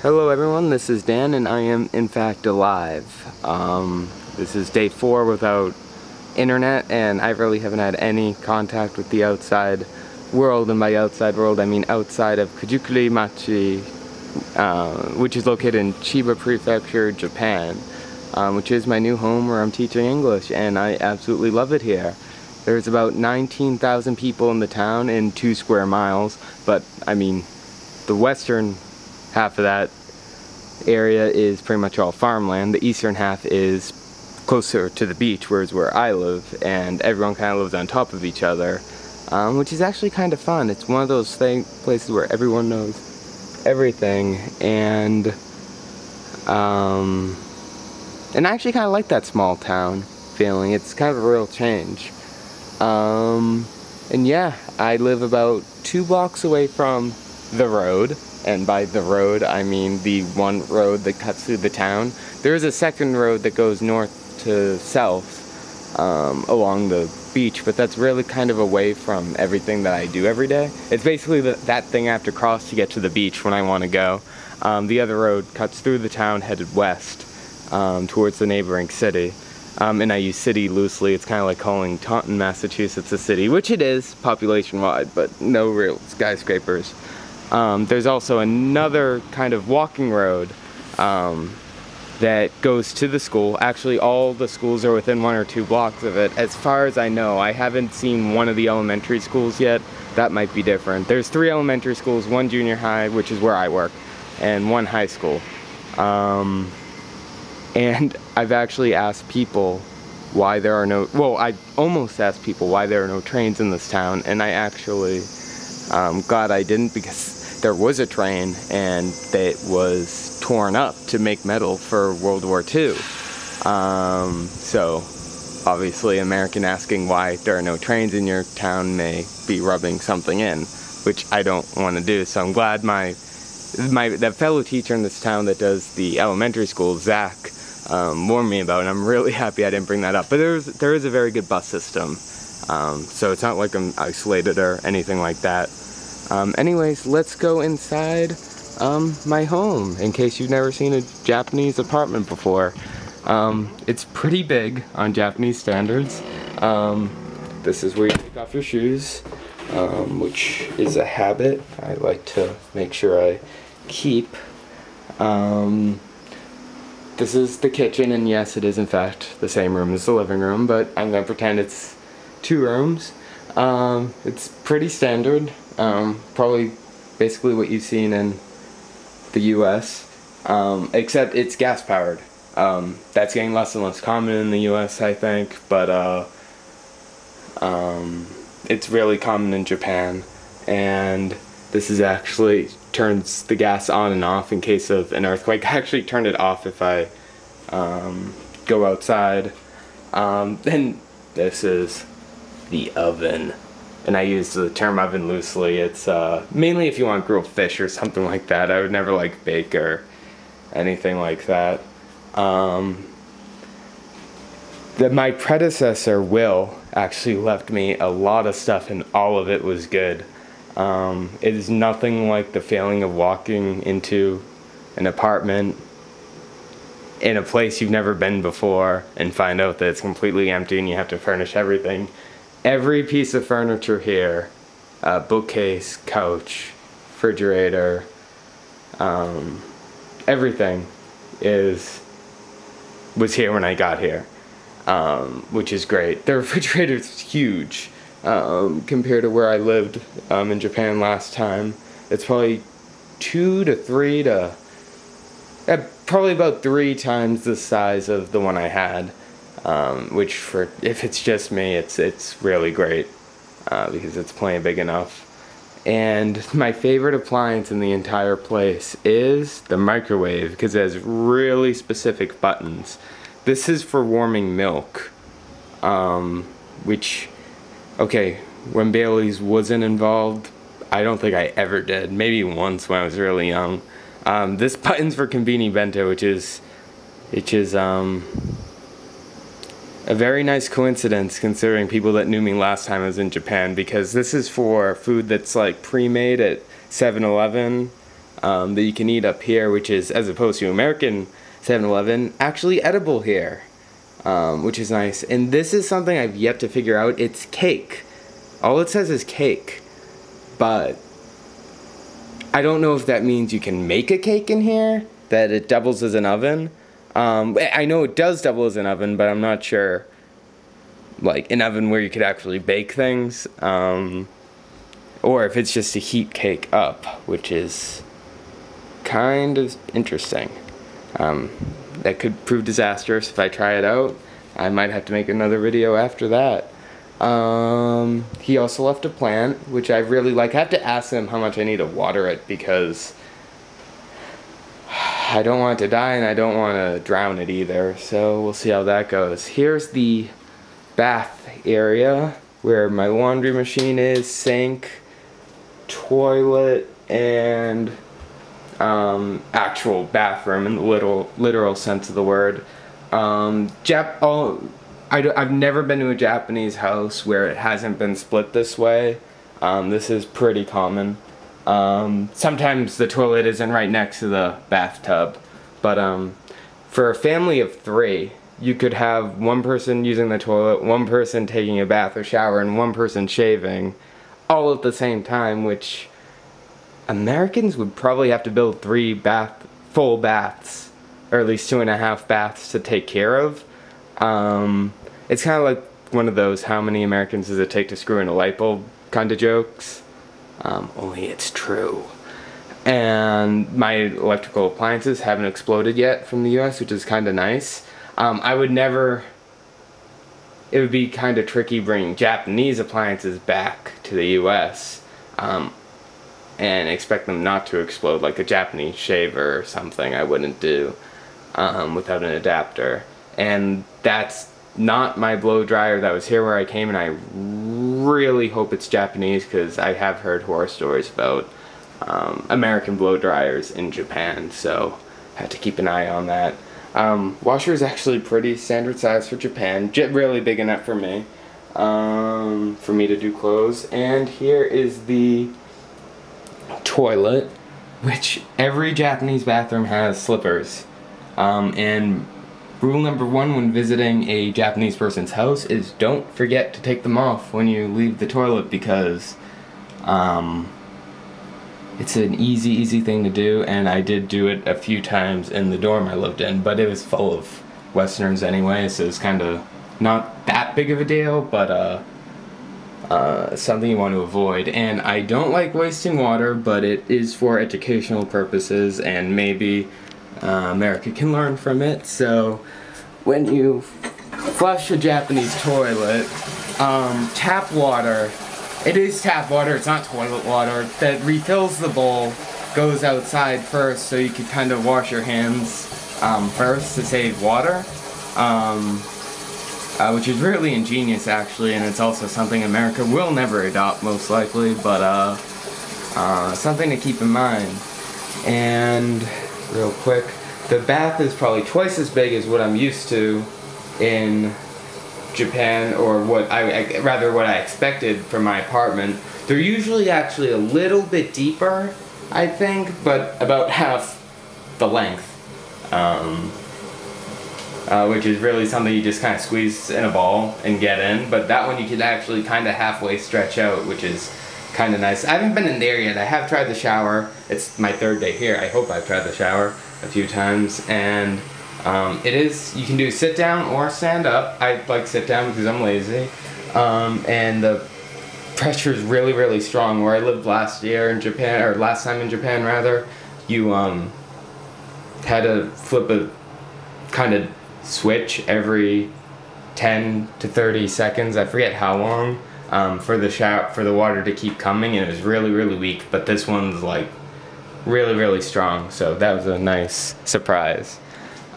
Hello everyone, this is Dan and I am in fact alive. This is day 4 without internet and I really haven't had any contact with the outside world, and by outside world I mean outside of Kujukuri Machi, which is located in Chiba Prefecture, Japan, which is my new home where I'm teaching English, and I absolutely love it here. There's about 19,000 people in the town in 2 square miles, but I mean the western half of that area is pretty much all farmland. The eastern half is closer to the beach, whereas where I live, and everyone kind of lives on top of each other, which is actually kind of fun. It's one of those places where everyone knows everything, and I actually kind of like that small town feeling. It's kind of a real change. And yeah, I live about 2 blocks away from the road. And by the road, I mean the one road that cuts through the town. There is a second road that goes north to south along the beach, but that's really kind of away from everything that I do every day. It's basically that thing I have to cross to get to the beach when I want to go. The other road cuts through the town headed west towards the neighboring city. And I use city loosely. It's kind of like calling Taunton, Massachusetts a city, which it is population-wide, but no real skyscrapers. There's also another kind of walking road that goes to the school. Actually, all the schools are within 1 or 2 blocks of it. As far as I know, I haven't seen one of the elementary schools yet. That might be different. There's 3 elementary schools, 1 junior high, which is where I work, and 1 high school. And I've actually asked people why there are no, well, I almost asked people why there are no trains in this town, and I actually, glad I didn't, because there was a train and it was torn up to make metal for World War II. So obviously American asking why there are no trains in your town may be rubbing something in, which I don't want to do. So I'm glad that fellow teacher in this town that does the elementary school, Zach, warned me about it, and I'm really happy I didn't bring that up. But there is a very good bus system, so it's not like I'm isolated or anything like that. Anyways, let's go inside my home, in case you've never seen a Japanese apartment before. It's pretty big on Japanese standards. This is where you take off your shoes, which is a habit I like to make sure I keep. This is the kitchen, and yes, it is in fact the same room as the living room, but I'm going to pretend it's 2 rooms. It's pretty standard. Probably basically what you've seen in the US, except it's gas powered. That's getting less and less common in the US, I think, but it's really common in Japan, and this is actually turns the gas on and off in case of an earthquake. I actually turned it off if I go outside. Then this is the oven. And I use the term oven loosely. It's mainly if you want grilled fish or something like that. I would never like bake or anything like that. My predecessor, Will, actually left me a lot of stuff, and all of it was good. It is nothing like the feeling of walking into an apartment in a place you've never been before and find out that it's completely empty and you have to furnish everything. Every piece of furniture here, bookcase, couch, refrigerator, everything was here when I got here, which is great. The refrigerator's huge compared to where I lived in Japan last time. It's probably probably about 3 times the size of the one I had. Which if it's just me, it's really great, because it's plenty big enough. And my favorite appliance in the entire place is the microwave, because it has really specific buttons. This is for warming milk, which, okay, when Bailey's wasn't involved, I don't think I ever did. Maybe once when I was really young. This button's for Conveni Bento, which is a very nice coincidence considering people that knew me last time I was in Japan, because this is for food that's like pre-made at 7-Eleven, that you can eat up here, which is, as opposed to American 7-Eleven, actually edible here, which is nice. And this is something I've yet to figure out. It's cake. All it says is cake, but I don't know if that means you can make a cake in here, that it doubles as an oven. I know it does double as an oven, but I'm not sure, like, an oven where you could actually bake things, or if it's just to heat cake up, which is kind of interesting. That could prove disastrous if I try it out. I might have to make another video after that. He also left a plant, which I really like. I have to ask him how much I need to water it, because I don't want it to die and I don't want to drown it either. So we'll see how that goes. Here's the bath area where my laundry machine is, sink, toilet, and actual bathroom in the literal sense of the word. I've never been to a Japanese house where it hasn't been split this way. This is pretty common. Sometimes the toilet isn't right next to the bathtub, but for a family of 3, you could have one person using the toilet, one person taking a bath or shower, and one person shaving, all at the same time, which Americans would probably have to build 3 full baths, or at least 2.5 baths to take care of. It's kind of like one of those how many Americans does it take to screw in a light bulb kind of jokes, only it's true. And my electrical appliances haven't exploded yet from the US, which is kind of nice. It would be kind of tricky bringing Japanese appliances back to the US and expect them not to explode, like a Japanese shaver or something. I wouldn't do without an adapter. And that's not my blow dryer that was here where I came, and I really hope it's Japanese, because I have heard horror stories about American blow dryers in Japan, so I have to keep an eye on that. Washer is actually pretty standard size for Japan, really big enough for me to do clothes. And here is the toilet, which every Japanese bathroom has slippers, and rule number 1 when visiting a Japanese person's house is don't forget to take them off when you leave the toilet, because it's an easy thing to do, and I did do it a few times in the dorm I lived in, but it was full of Westerners anyway, so it's kind of not that big of a deal, but something you want to avoid. And I don't like wasting water, but it is for educational purposes, and maybe America can learn from it. So when you flush a Japanese toilet, tap water, it is tap water, it's not toilet water, that refills the bowl, goes outside first, so you can kind of wash your hands first to save water, which is really ingenious actually, and it's also something America will never adopt most likely, but something to keep in mind. And real quick, the bath is probably twice as big as what I'm used to in Japan, or what I expected from my apartment. They're usually actually a little bit deeper, I think, but about half the length, which is really something you just kind of squeeze in a ball and get in. But that one you can actually kind of halfway stretch out, which is kind of nice. I haven't been in there yet. I have tried the shower. It's my 3rd day here. I hope I've tried the shower a few times, and you can do sit down or stand up. I like sit down because I'm lazy, and the pressure is really strong. Where I lived last time in Japan rather, you had to flip a kind of switch every 10 to 30 seconds, I forget how long, for the water to keep coming, and it was really weak. But this one's like really strong, so that was a nice surprise.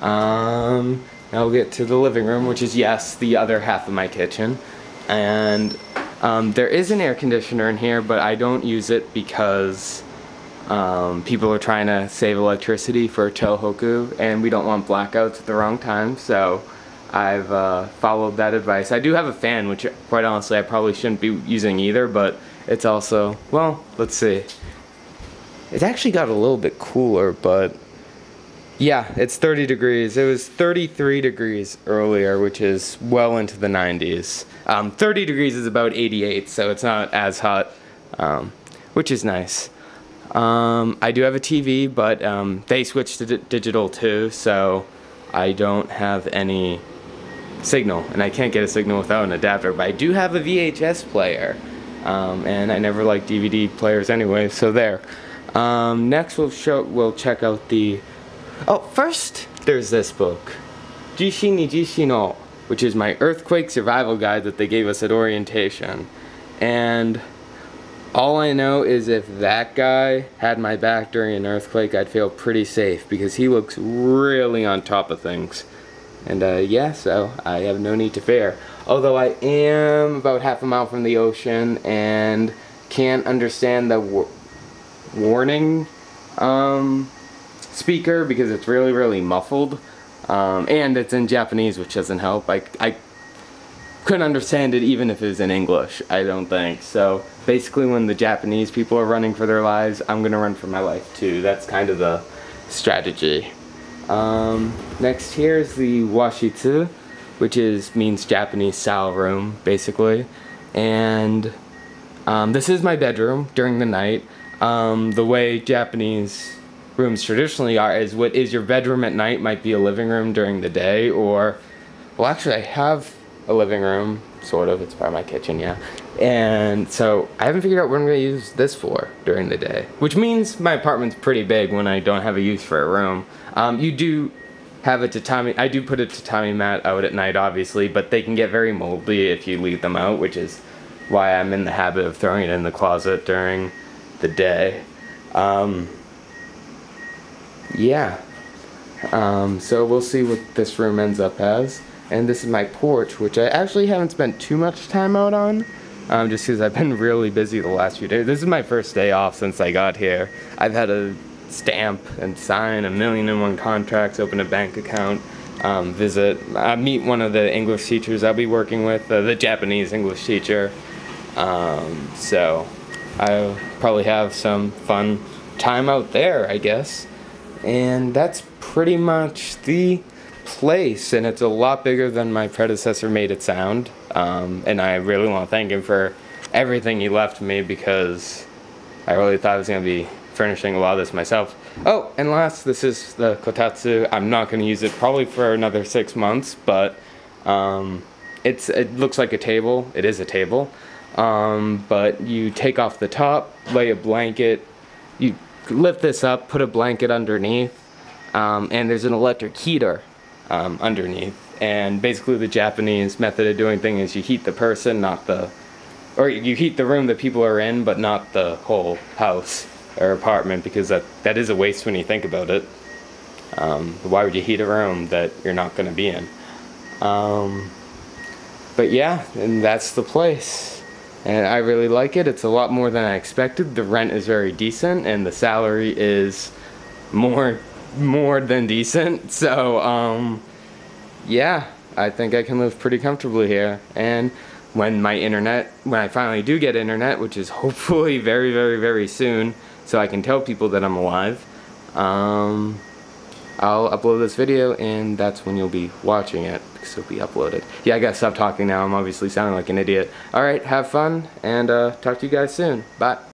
Now we'll get to the living room, which is, yes, the other half of my kitchen. And there is an air conditioner in here, but I don't use it because people are trying to save electricity for Tohoku, and we don't want blackouts at the wrong time, so I've followed that advice. I do have a fan, which quite honestly I probably shouldn't be using either, but it's also, well, let's see. it actually got a little bit cooler, but yeah, it's 30 degrees. It was 33 degrees earlier, which is well into the 90s. 30 degrees is about 88, so it's not as hot, which is nice. I do have a TV, but they switched to digital too, so I don't have any signal, and I can't get a signal without an adapter, but I do have a VHS player, and I never liked DVD players anyway, so there. Next we'll check out the, first there's this book, Jishi ni Jishi no, which is my earthquake survival guide that they gave us at orientation, and all I know is if that guy had my back during an earthquake, I'd feel pretty safe, because he looks really on top of things. And yeah, so I have no need to fear. Although I am about half a mile from the ocean and can't understand the warning speaker because it's really, really muffled. And it's in Japanese, which doesn't help. I couldn't understand it even if it was in English, I don't think. So basically when the Japanese people are running for their lives, I'm gonna run for my life too. That's kind of the strategy. Next here is the washitsu, which means Japanese style room, basically. And this is my bedroom during the night. The way Japanese rooms traditionally are is what is your bedroom at night might be a living room during the day, or, well, actually I have a living room, sort of. It's part of my kitchen, yeah. And so I haven't figured out what I'm going to use this for during the day, which means my apartment's pretty big when I don't have a use for a room. You do have a tatami. I do put a tatami mat out at night, obviously, but they can get very moldy if you leave them out, which is why I'm in the habit of throwing it in the closet during the day. Yeah. So we'll see what this room ends up as. And this is my porch, which I actually haven't spent too much time out on, just because I've been really busy the last few days. This is my first day off since I got here. I've had to stamp and sign 1,000,001 contracts, open a bank account, meet one of the English teachers I'll be working with, the Japanese English teacher. So I'll probably have some fun time out there, I guess. And that's pretty much the place, and it's a lot bigger than my predecessor made it sound, and I really want to thank him for everything he left me, because I really thought I was going to be furnishing a lot of this myself. Oh, and last, this is the kotatsu. I'm not going to use it probably for another 6 months, but it looks like a table. It is a table, but you take off the top, lay a blanket, you lift this up, put a blanket underneath, and there's an electric heater underneath. And basically the Japanese method of doing things is you heat the person, or you heat the room that people are in, but not the whole house or apartment, because that is a waste when you think about it. Why would you heat a room that you're not going to be in? But yeah, and that's the place. And I really like it. It's a lot more than I expected. The rent is very decent, and the salary is more than decent. So, yeah, I think I can live pretty comfortably here. And when I finally do get internet, which is hopefully very, very, very soon, so I can tell people that I'm alive, I'll upload this video, and that's when you'll be watching it, because it'll be uploaded. Yeah, I gotta stop talking now. I'm obviously sounding like an idiot. Alright, have fun, and talk to you guys soon. Bye.